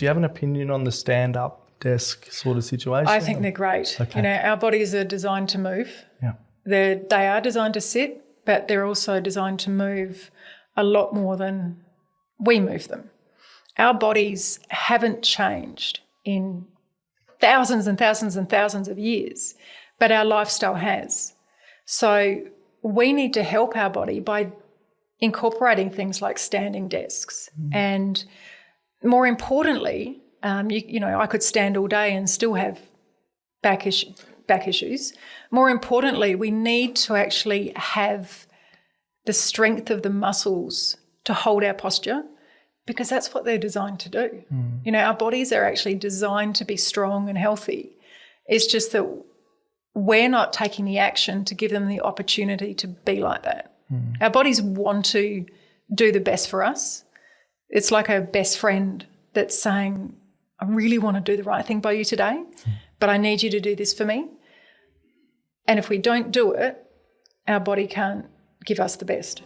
Do you have an opinion on the stand-up desk sort of situation? I think they're great. Okay. You know, our bodies are designed to move. Yeah. They are designed to sit, but they're also designed to move a lot more than we move them. Our bodies haven't changed in thousands and thousands and thousands of years, but our lifestyle has. So we need to help our body by incorporating things like standing desks. And more importantly, you know, I could stand all day and still have back issues. More importantly, we need to actually have the strength of the muscles to hold our posture, because that's what they're designed to do. You know, our bodies are actually designed to be strong and healthy. It's just that we're not taking the action to give them the opportunity to be like that. Our bodies want to do the best for us. It's like a best friend that's saying, I really want to do the right thing by you today, but I need you to do this for me. And if we don't do it, our body can't give us the best.